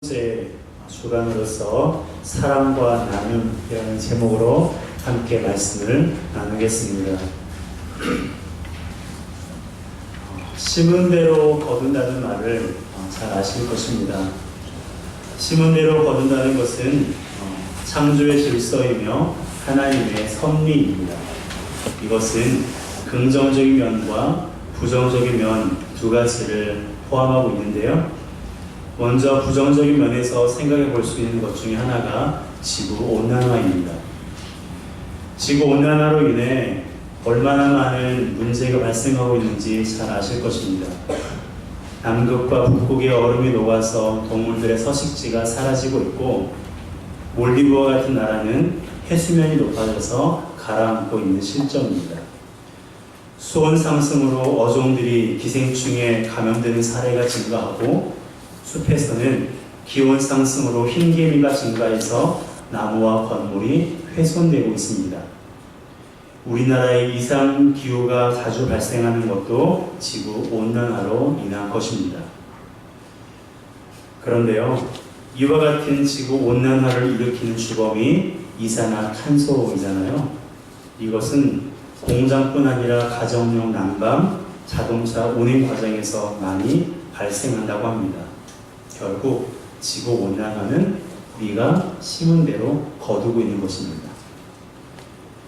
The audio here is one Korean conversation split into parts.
번째 주간으로서 사랑과 나눔이라는 제목으로 함께 말씀을 나누겠습니다. 심은 대로 거둔다는 말을 잘 아실 것입니다. 심은 대로 거둔다는 것은 창조의 질서이며 하나님의 섭리입니다. 이것은 긍정적인 면과 부정적인 면 두 가지를 포함하고 있는데요. 먼저 부정적인 면에서 생각해 볼 수 있는 것 중에 하나가 지구온난화입니다. 지구온난화로 인해 얼마나 많은 문제가 발생하고 있는지 잘 아실 것입니다. 남극과 북극의 얼음이 녹아서 동물들의 서식지가 사라지고 있고, 몰디브와 같은 나라는 해수면이 높아져서 가라앉고 있는 실정입니다. 수온 상승으로 어종들이 기생충에 감염되는 사례가 증가하고, 숲에서는 기온 상승으로 흰개미가 증가해서 나무와 건물이 훼손되고 있습니다. 우리나라의 이상 기후가 자주 발생하는 것도 지구 온난화로 인한 것입니다. 그런데요, 이와 같은 지구 온난화를 일으키는 주범이 이산화탄소이잖아요. 이것은 공장뿐 아니라 가정용 난방, 자동차 운행 과정에서 많이 발생한다고 합니다. 결국 지구 온난화는 우리가 심은 대로 거두고 있는 것입니다.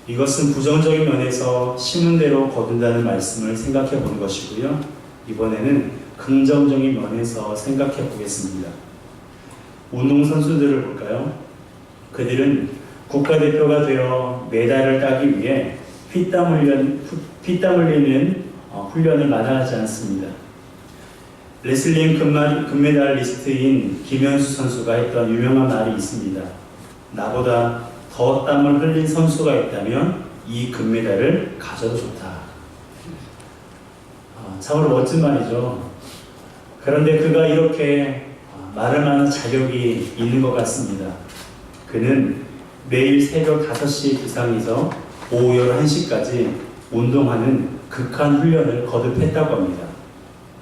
이것은 부정적인 면에서 심은 대로 거둔다는 말씀을 생각해 보는 것이고요. 이번에는 긍정적인 면에서 생각해 보겠습니다. 운동선수들을 볼까요? 그들은 국가대표가 되어 메달을 따기 위해 피땀 흘리는 훈련을 마다하지 않습니다. 레슬링 금메달리스트인 김현수 선수가 했던 유명한 말이 있습니다. 나보다 더 땀을 흘린 선수가 있다면 이 금메달을 가져도 좋다. 참으로 멋진 말이죠. 그런데 그가 이렇게 말을 하는 자격이 있는 것 같습니다. 그는 매일 새벽 5시 기상에서 오후 11시까지 운동하는 극한 훈련을 거듭했다고 합니다.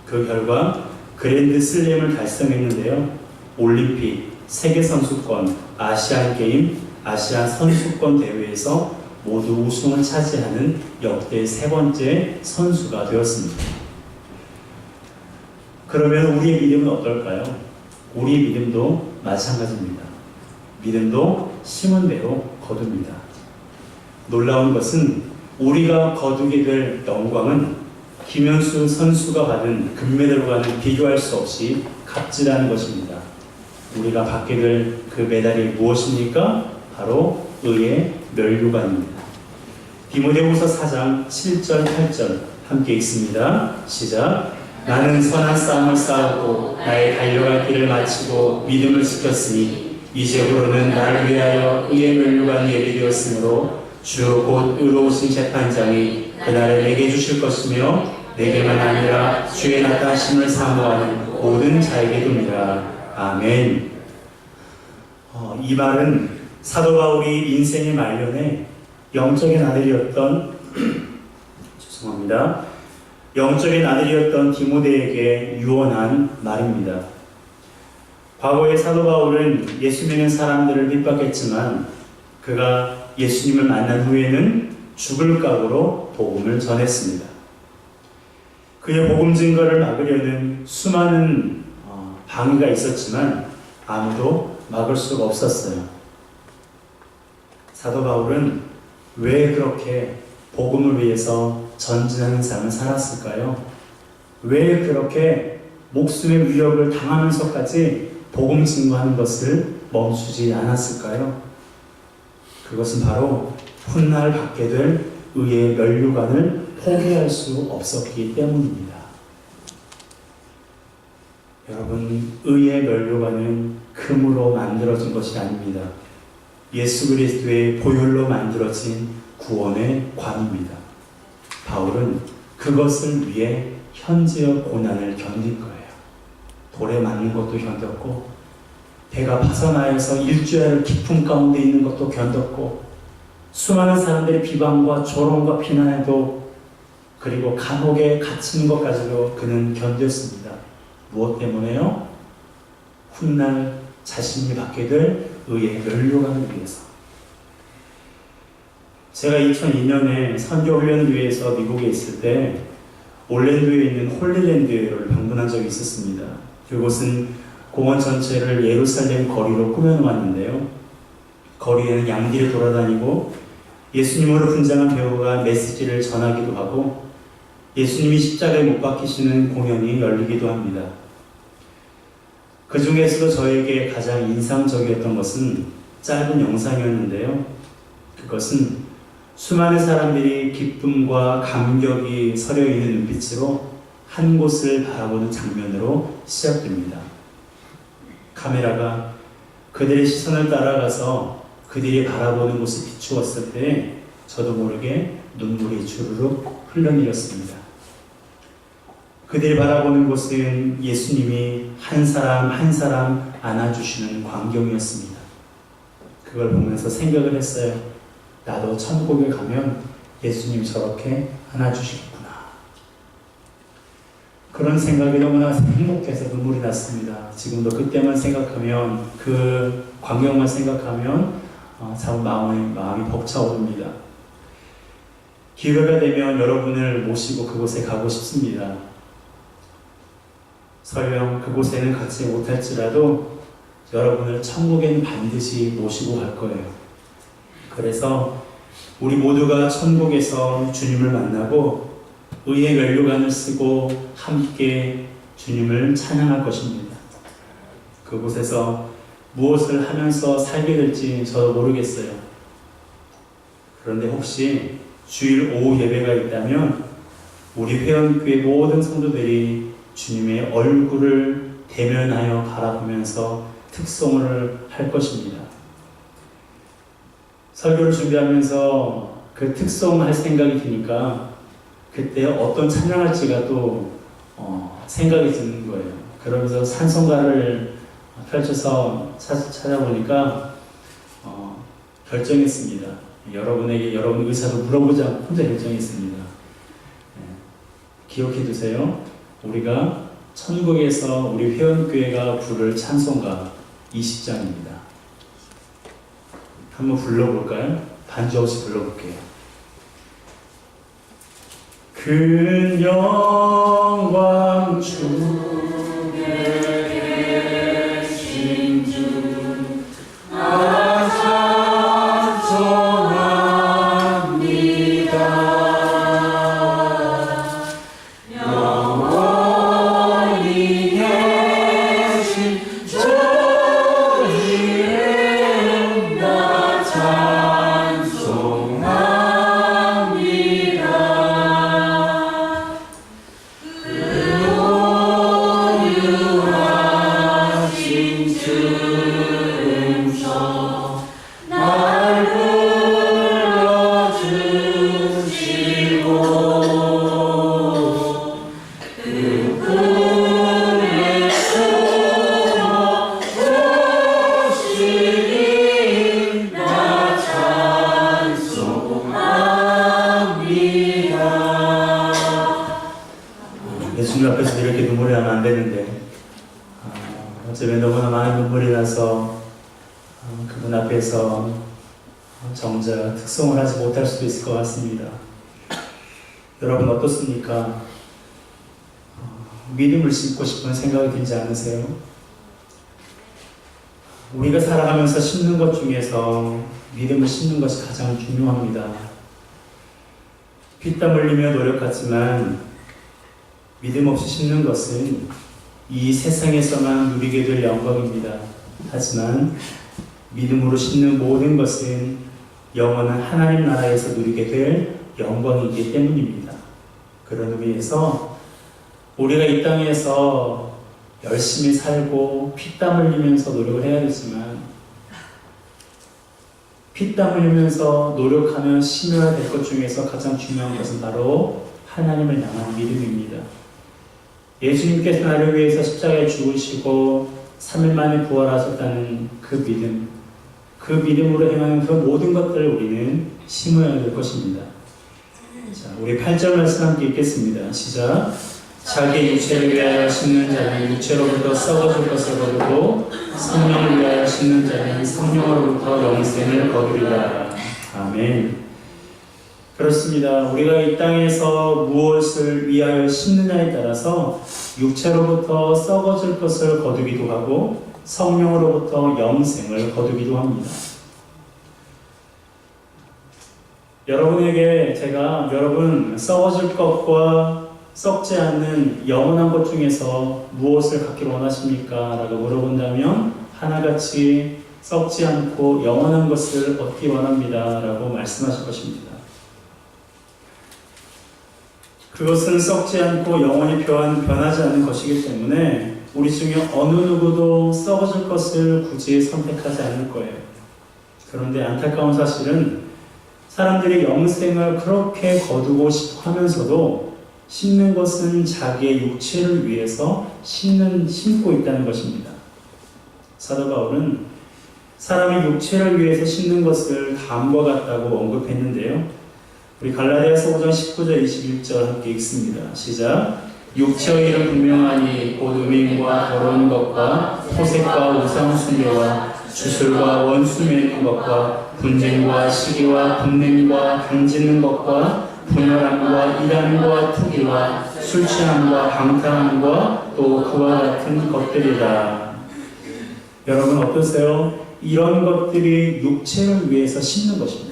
그 결과 그랜드 슬램을 달성했는데요. 올림픽, 세계선수권, 아시안게임, 아시안 선수권 대회에서 모두 우승을 차지하는 역대 3번째 선수가 되었습니다. 그러면 우리의 믿음은 어떨까요? 우리의 믿음도 마찬가지입니다. 믿음도 심은 대로 거둡니다. 놀라운 것은 우리가 거두게 될 영광은 김현수 선수가 받은 금메달과는 비교할 수 없이 값지다는 것입니다. 우리가 받게 될 그 메달이 무엇입니까? 바로 의의 면류관입니다. 디모데후서 4장 7절 8절 함께 읽습니다. 시작. 나는 선한 싸움을 싸우고 나의 달려갈 길을 마치고 믿음을 지켰으니 이제부로는 나를 위하여 의의 면류관이 예비되었으므로 주 곧 의로우신 재판장이 그날에 내게 주실 것이며 내게만 아니라 주의 나타나심을 사모하는 모든 자에게도 니라. 아멘. 이 말은 사도 바울이 인생의 말년에 영적인 아들이었던 영적인 아들이었던 디모데에게 유언한 말입니다. 과거에 사도 바울은 예수 믿는 사람들을 핍박했지만 그가 예수님을 만난 후에는 죽을 각오로 복음을 전했습니다. 그의 복음 증거를 막으려는 수많은 방해가 있었지만 아무도 막을 수가 없었어요. 사도 바울은 왜 그렇게 복음을 위해서 전진하는 삶을 살았을까요? 왜 그렇게 목숨의 위협을 당하면서까지 복음 증거하는 것을 멈추지 않았을까요? 그것은 바로 훗날 받게 될 의의 면류관을 포기할 수 없었기 때문입니다. 여러분, 의의 면류관은 금으로 만들어진 것이 아닙니다. 예수 그리스도의 보혈로 만들어진 구원의 관입니다. 바울은 그것을 위해 현재의 고난을 견딘 거예요. 돌에 맞는 것도 견뎠고, 배가 파선하여서 일주일을 깊은 가운데 있는 것도 견뎠고, 수많은 사람들의 비방과 조롱과 비난에도, 그리고 감옥에 갇히는 것까지도 그는 견뎠습니다. 무엇 때문에요? 훗날 자신이 받게 될 의의 면류관을 위해서. 제가 2002년에 선교훈련을 위해서 미국에 있을 때 올랜도에 있는 홀리랜드를 방문한 적이 있었습니다. 그곳은 공원 전체를 예루살렘 거리로 꾸며놓았는데요. 거리에는 양들이 돌아다니고 예수님으로 분장한 배우가 메시지를 전하기도 하고 예수님이 십자가에 못 박히시는 공연이 열리기도 합니다. 그 중에서도 저에게 가장 인상적이었던 것은 짧은 영상이었는데요. 그것은 수많은 사람들이 기쁨과 감격이 서려 있는 눈빛으로 한 곳을 바라보는 장면으로 시작됩니다. 카메라가 그들의 시선을 따라가서 그들이 바라보는 곳을 비추었을 때 저도 모르게 눈물이 주르륵 흘러내렸습니다. 그들이 바라보는 곳은 예수님이 한 사람 한 사람 안아주시는 광경이었습니다. 그걸 보면서 생각을 했어요. 나도 천국에 가면 예수님이 저렇게 안아주시겠구나. 그런 생각이 너무나 행복해서 눈물이 났습니다. 지금도 그때만 생각하면, 그 광경만 생각하면 참 마음이 벅차오릅니다. 기회가 되면 여러분을 모시고 그곳에 가고 싶습니다. 설령 그곳에는 가지 못할지라도 여러분을 천국에는 반드시 모시고 갈 거예요. 그래서 우리 모두가 천국에서 주님을 만나고 의의 면류관을 쓰고 함께 주님을 찬양할 것입니다. 그곳에서 무엇을 하면서 살게 될지 저도 모르겠어요. 그런데 혹시 주일 오후 예배가 있다면 우리 회원교회 모든 성도들이 주님의 얼굴을 대면하여 바라보면서 특송을 할 것입니다. 설교를 준비하면서 그 특송할 생각이 드니까 그때 어떤 찬양할지가 또 생각이 드는 거예요. 그러면서 찬송가를 펼쳐서 찾아보니까 결정했습니다. 여러분에게 여러분 의사도 물어보지 않고 혼자 결정했습니다. 기억해 두세요. 우리가 천국에서 우리 회원교회가 부를 찬송가 20장입니다. 한번 불러볼까요? 반주 없이 불러볼게요. 큰 영광 주에 계신 주 예수님 앞에서 이렇게 눈물이 나면 안 되는데 어쩌면 너무나 많은 눈물이 나서 그분 앞에서 정작 특송을 하지 못할 수도 있을 것 같습니다. 여러분 어떻습니까? 믿음을 심고 싶은 생각이 들지 않으세요? 우리가 살아가면서 심는 것 중에서 믿음을 심는 것이 가장 중요합니다. 피땀 흘리며 노력하지만 믿음 없이 심는 것은 이 세상에서만 누리게 될 영광입니다. 하지만 믿음으로 심는 모든 것은 영원한 하나님 나라에서 누리게 될 영광이기 때문입니다. 그런 의미에서 우리가 이 땅에서 열심히 살고 피땀 흘리면서 노력을 해야 되지만 피땀 흘리면서 노력하며 심어야 될 것 중에서 가장 중요한 것은 바로 하나님을 향한 믿음입니다. 예수님께서 나를 위해서 십자가에 죽으시고 3일 만에 부활하셨다는 그 믿음, 그 믿음으로 행하는 그 모든 것들을 우리는 심어야 될 것입니다. 자, 우리 8절 말씀 함께 읽겠습니다. 시작. 자기 육체를 위하여 심는 자는 육체로부터 썩어질 것을 거두고 성령을 위하여 심는 자는 성령으로부터 영생을 거두리라. 아멘. 그렇습니다. 우리가 이 땅에서 무엇을 위하여 심느냐에 따라서 육체로부터 썩어질 것을 거두기도 하고 성령으로부터 영생을 거두기도 합니다. 여러분에게 제가 여러분 썩어질 것과 썩지 않는 영원한 것 중에서 무엇을 갖기를 원하십니까? 라고 물어본다면 하나같이 썩지 않고 영원한 것을 얻기 원합니다. 라고 말씀하실 것입니다. 그것은 썩지 않고 영원히 변하지 않는 것이기 때문에 우리 중에 어느 누구도 썩어질 것을 굳이 선택하지 않을 거예요. 그런데 안타까운 사실은 사람들이 영생을 그렇게 거두고 싶어 하면서도 심는 것은 자기의 육체를 위해서 심고 있다는 것입니다. 사도 바울은 사람이 육체를 위해서 심는 것을 다음과 같다고 언급했는데요. 우리 갈라디아서 5장 19절 21절 함께 읽습니다. 시작. 육체의 일은 분명하니 곧 음행과 더러운 것과 호색과 우상 숭배와 주술과 원수 맺는 것과 분쟁과 시기와 분냄과 당짓는 것과 분열함과 이단과 투기와 술 취함과 방탕함과 또 그와 같은 것들이라. 여러분 어떠세요? 이런 것들이 육체를 위해서 심는 것입니다.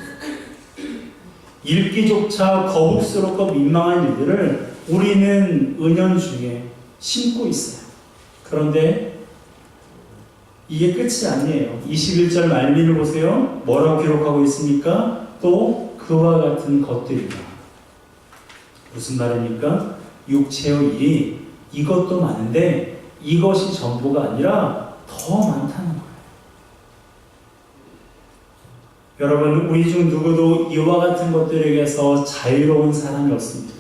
읽기조차 거북스럽고 민망한 일들을 우리는 은연중에 심고 있어요. 그런데 이게 끝이 아니에요. 21절 말미를 보세요. 뭐라고 기록하고 있습니까? 또 그와 같은 것들이다. 무슨 말입니까? 육체의 일이 이것도 많은데 이것이 전부가 아니라 더 많다는 거예요. 여러분, 우리 중 누구도 이와 같은 것들에게서 자유로운 사람이 없습니다.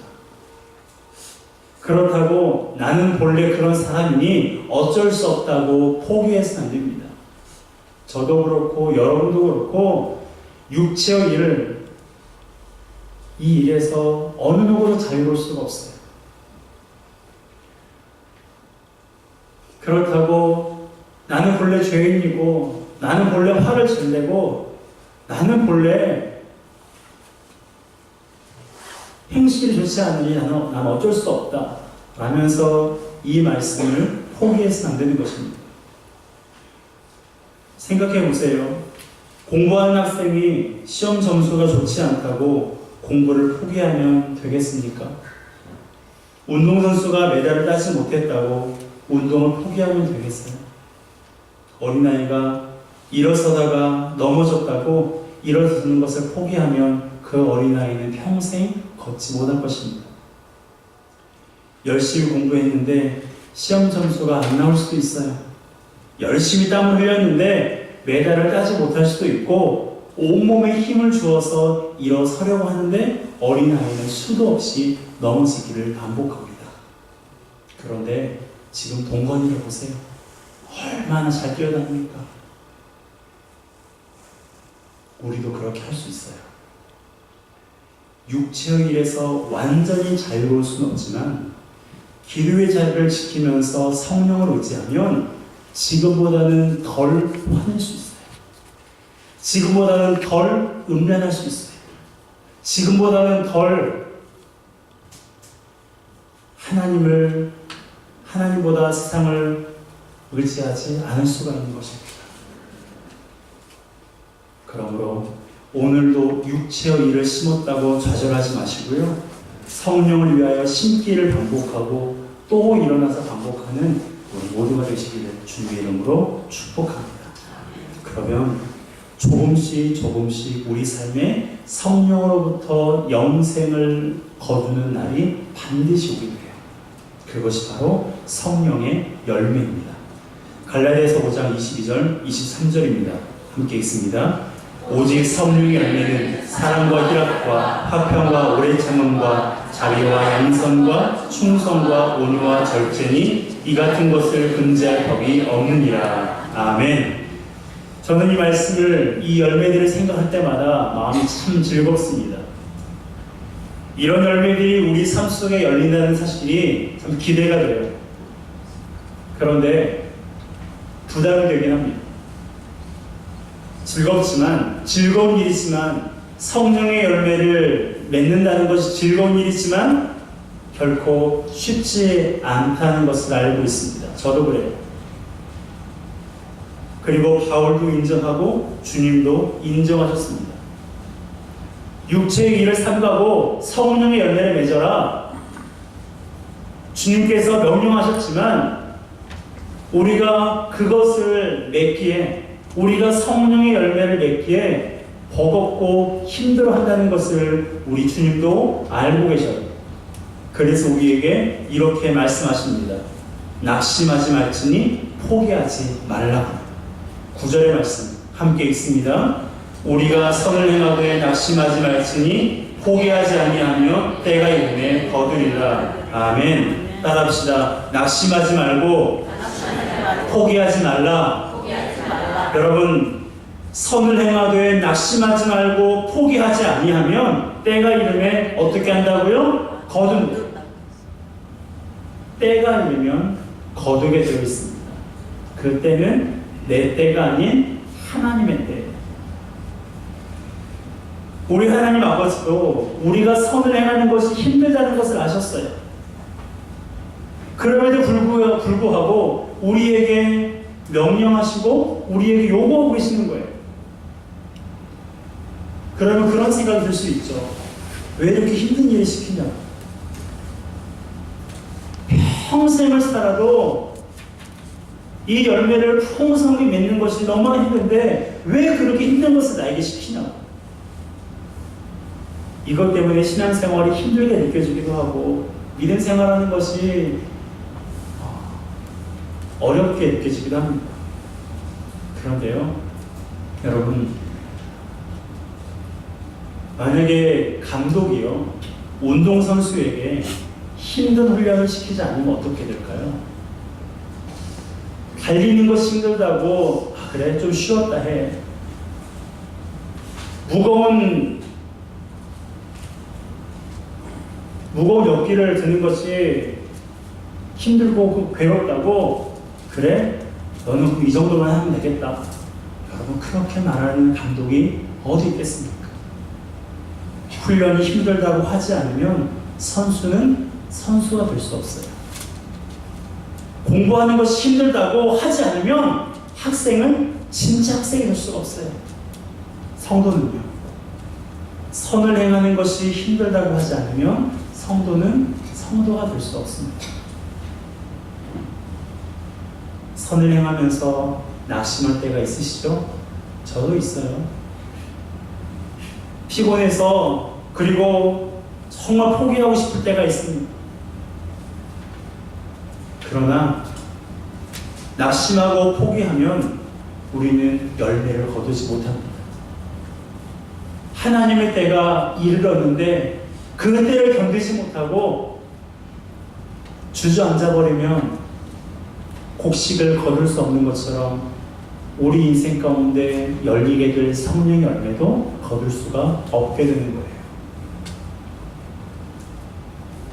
그렇다고 나는 본래 그런 사람이니 어쩔 수 없다고 포기해서는 안 됩니다. 저도 그렇고 여러분도 그렇고 육체의 일을 이 일에서 어느 누구도 자유로울 수가 없어요. 그렇다고 나는 본래 죄인이고 나는 본래 화를 잘 내고 나는 본래 행실이 좋지 않으니 나는 어쩔 수 없다 라면서 이 말씀을 포기해서는 안 되는 것입니다. 생각해 보세요. 공부하는 학생이 시험 점수가 좋지 않다고 공부를 포기하면 되겠습니까? 운동선수가 메달을 따지 못했다고 운동을 포기하면 되겠어요? 어린아이가 일어서다가 넘어졌다고 일어서는 것을 포기하면 그 어린아이는 평생 걷지 못할 것입니다. 열심히 공부했는데 시험 점수가 안 나올 수도 있어요. 열심히 땀을 흘렸는데 메달을 따지 못할 수도 있고 온몸에 힘을 주어서 일어서려고 하는데 어린아이는 수도 없이 넘어지기를 반복합니다. 그런데 지금 동건이를 보세요. 얼마나 잘 뛰어다닙니까? 우리도 그렇게 할 수 있어요. 육체의 일에서 완전히 자유로울 수는 없지만 기도의 자리를 지키면서 성령을 의지하면 지금보다는 덜 화낼 수 있어요. 지금보다는 덜 음란할 수 있어요. 지금보다는 덜 하나님보다 세상을 의지하지 않을 수가 있는 것입니다. 그러므로 오늘도 육체의 일을 심었다고 좌절하지 마시고요. 성령을 위하여 심기를 반복하고 또 일어나서 반복하는 우리 모두가 되시기를 주님의 이름으로 축복합니다. 그러면 조금씩 우리 삶에 성령으로부터 영생을 거두는 날이 반드시 오게 돼요. 그것이 바로 성령의 열매입니다. 갈라디아서 5장 22절, 23절입니다. 함께 읽습니다. 오직 성령의 열매는 사랑과 희락과 화평과 오래 참음과 자비와 양선과 충성과 온유와 절제니 이 같은 것을 금지할 법이 없느니라. 아멘. 저는 이 말씀을, 이 열매들을 생각할 때마다 마음이 참 즐겁습니다. 이런 열매들이 우리 삶 속에 열린다는 사실이 참 기대가 돼요. 그런데 부담이 되긴 합니다. 즐거운 일이지만 성령의 열매를 맺는다는 것이 즐거운 일이지만 결코 쉽지 않다는 것을 알고 있습니다. 저도 그래요. 그리고 바울도 인정하고 주님도 인정하셨습니다. 육체의 일을 삼가고 성령의 열매를 맺어라. 주님께서 명령하셨지만 우리가 그것을 맺기에, 우리가 성령의 열매를 맺기에 버겁고 힘들어한다는 것을 우리 주님도 알고 계셔요. 그래서 우리에게 이렇게 말씀하십니다. 낙심하지 말지니 포기하지 말라. 9절의 말씀 함께 읽습니다. 우리가 선을 행하되 낙심하지 말지니 포기하지 아니하며 때가 이르매 거두리라. 아멘. 따라합시다. 낙심하지 말고 포기하지 말라. 여러분, 선을 행하되 낙심하지 말고 포기하지 아니하면 때가 이르매 어떻게 한다고요? 거둔다. 때가 이르면 거두게 되어 있습니다. 그 때는 내 때가 아닌 하나님의 때예요. 우리 하나님 아버지도 우리가 선을 행하는 것이 힘들다는 것을 아셨어요. 그럼에도 불구하고 우리에게 명령하시고 우리에게 요구하고 계시는 거예요. 그러면 그런 생각이 들 수 있죠. 왜 이렇게 힘든 일을 시키냐고. 평생을 살아도 이 열매를 풍성히 맺는 것이 너무나 힘든데 왜 그렇게 힘든 것을 나에게 시키냐고. 이것 때문에 신앙생활이 힘들게 느껴지기도 하고 믿음 생활하는 것이 어렵게 느껴지기도 합니다. 그런데요, 여러분, 만약에 감독이요, 운동선수에게 힘든 훈련을 시키지 않으면 어떻게 될까요? 달리는 것이 힘들다고, 그래, 좀 쉬었다 해. 무거운 역기를 드는 것이 힘들고 괴롭다고, 그래, 너는 이 정도만 하면 되겠다. 여러분, 그렇게 말하는 감독이 어디 있겠습니까? 훈련이 힘들다고 하지 않으면 선수는 선수가 될 수 없어요. 공부하는 것이 힘들다고 하지 않으면 학생은 진짜 학생이 될 수가 없어요. 성도는요, 선을 행하는 것이 힘들다고 하지 않으면 성도는 성도가 될 수 없습니다. 선을 행하면서 낙심할 때가 있으시죠? 저도 있어요. 피곤해서, 그리고 정말 포기하고 싶을 때가 있습니다. 그러나 낙심하고 포기하면 우리는 열매를 거두지 못합니다. 하나님의 때가 이르렀는데 그 때를 견디지 못하고 주저앉아버리면 곡식을 거둘 수 없는 것처럼 우리 인생 가운데 열리게 될 성령의 열매도 거둘 수가 없게 되는 거예요.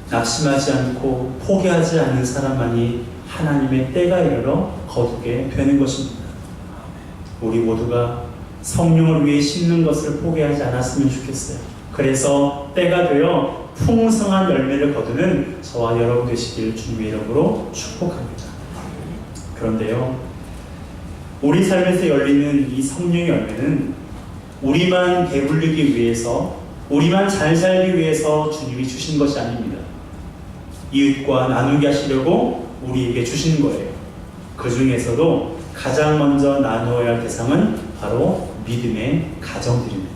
낙심하지 않고 포기하지 않는 사람만이 하나님의 때가 이르러 거두게 되는 것입니다. 우리 모두가 성령을 위해 심는 것을 포기하지 않았으면 좋겠어요. 그래서 때가 되어 풍성한 열매를 거두는 저와 여러분 되시길 주님의 이름으로 축복합니다. 그런데요, 우리 삶에서 열리는 이 성령의 열매는 우리만 배불리기 위해서, 우리만 잘 살기 위해서 주님이 주신 것이 아닙니다. 이웃과 나누게 하시려고 우리에게 주신 거예요. 그 중에서도 가장 먼저 나누어야 할 대상은 바로 믿음의 가정들입니다.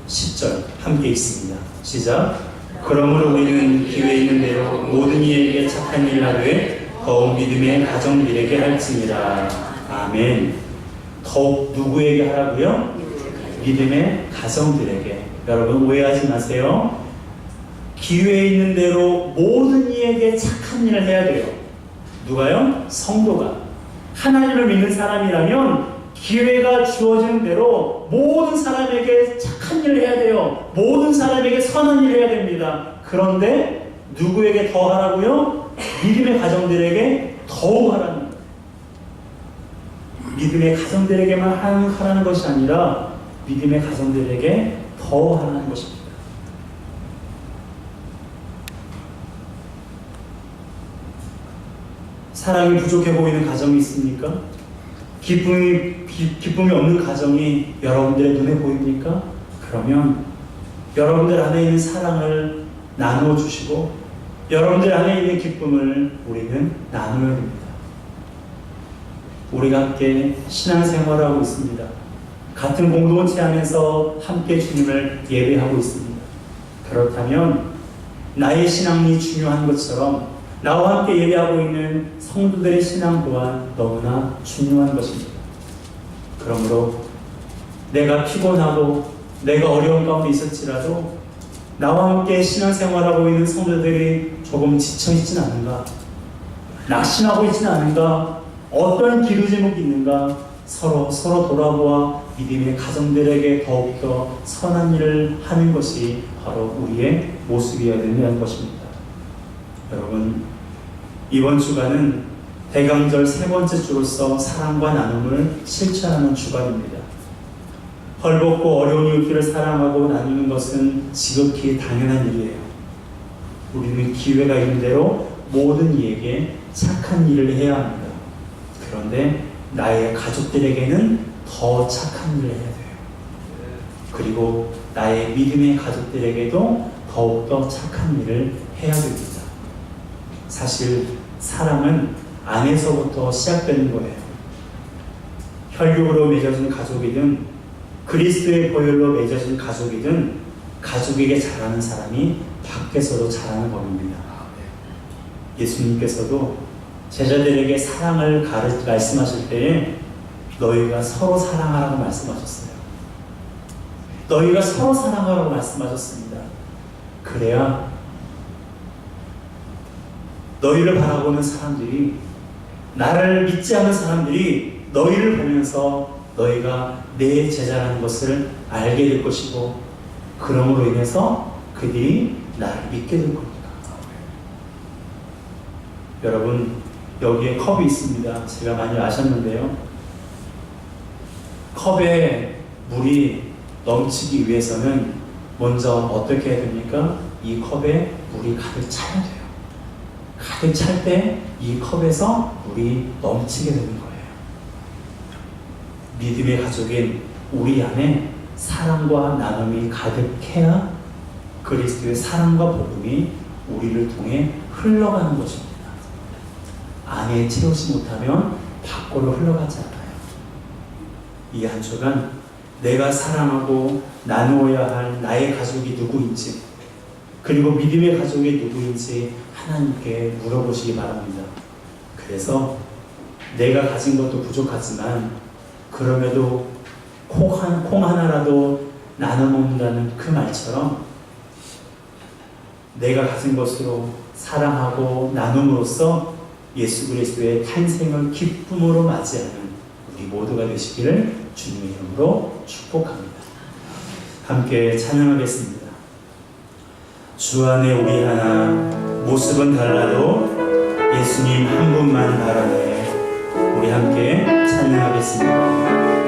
10절 함께 읽습니다. 시작. 그러므로 우리는 기회 있는 대로 모든 이에게 착한 일을 하되 더욱 믿음의 가정들에게 할지니라. 아멘. 더욱 누구에게 하라고요? 믿음의 가정들에게. 여러분, 오해하지 마세요. 기회 있는 대로 모든 이에게 착한 일을 해야 돼요. 누가요? 성도가. 하나님을 믿는 사람이라면 기회가 주어지는 대로 모든 사람에게 착한 일을 해야 돼요. 모든 사람에게 선한 일을 해야 됩니다. 그런데 누구에게 더 하라고요? 믿음의 가정들에게 더욱 하라는 거예요. 믿음의 가정들에게만 하라는 것이 아니라 믿음의 가정들에게 더 하라는 것입니다. 사랑이 부족해 보이는 가정이 있습니까? 기쁨이 없는 가정이 여러분들의 눈에 보입니까? 그러면 여러분들 안에 있는 사랑을 나누어 주시고 여러분들 안에 있는 기쁨을 우리는 나누어야 됩니다. 우리가 함께 신앙생활을 하고 있습니다. 같은 공동체 안에서 함께 주님을 예배하고 있습니다. 그렇다면 나의 신앙이 중요한 것처럼 나와 함께 예배하고 있는 성도들의 신앙 또한 너무나 중요한 것입니다. 그러므로 내가 피곤하고 내가 어려운 가운데 있었지라도 나와 함께 신앙생활하고 있는 성도들이 조금 지쳐있진 않은가, 낙심하고 있진 않은가, 어떤 기도제목이 있는가 서로 돌아보아 믿음의 가정들에게 더욱더 선한 일을 하는 것이 바로 우리의 모습이어야 된다는 것입니다. 여러분, 이번 주간은 대강절 세 번째 주로서 사랑과 나눔을 실천하는 주간입니다. 헐벗고 어려운 이웃들을 사랑하고 나누는 것은 지극히 당연한 일이에요. 우리는 기회가 있는 대로 모든 이에게 착한 일을 해야 합니다. 그런데 나의 가족들에게는 더 착한 일을 해야 돼요. 그리고 나의 믿음의 가족들에게도 더욱더 착한 일을 해야 됩니다. 사실 사랑은 안에서부터 시작되는 거예요. 혈육으로 맺어진 가족이든 그리스도의 보혈로 맺어진 가족이든 가족에게 잘하는 사람이 밖에서도 잘하는 법입니다. 예수님께서도 제자들에게 사랑을 말씀하실 때에 너희가 서로 사랑하라고 말씀하셨어요. 너희가 서로 사랑하라고 말씀하셨습니다. 그래야 너희를 바라보는 사람들이, 나를 믿지 않는 사람들이 너희를 보면서 너희가 내 제자라는 것을 알게 될 것이고, 그러므로 인해서 그들이 나를 믿게 될 겁니다. 여러분, 여기에 컵이 있습니다. 제가 많이 마셨는데요. 컵에 물이 넘치기 위해서는 먼저 어떻게 해야 됩니까? 이 컵에 물이 가득 차야 돼요. 가득 찰 때 이 컵에서 물이 넘치게 되는 거예요. 믿음의 가족인 우리 안에 사랑과 나눔이 가득해야 그리스도의 사랑과 복음이 우리를 통해 흘러가는 것입니다. 안에 채우지 못하면 밖으로 흘러가지 않아요. 이 한 주간 내가 사랑하고 나누어야 할 나의 가족이 누구인지, 그리고 믿음의 가족이 누구인지 하나님께 물어보시기 바랍니다. 그래서 내가 가진 것도 부족하지만 그럼에도 콩 하나라도 나눠 먹는다는 그 말처럼 내가 가진 것으로 사랑하고 나눔으로써 예수 그리스도의 탄생을 기쁨으로 맞이하는 우리 모두가 되시기를 주님의 이름으로 축복합니다. 함께 찬양하겠습니다. 주 안에 우리 하나, 모습은 달라도 예수님 한 분만 바라네. 우리 함께 찬양하겠습니다.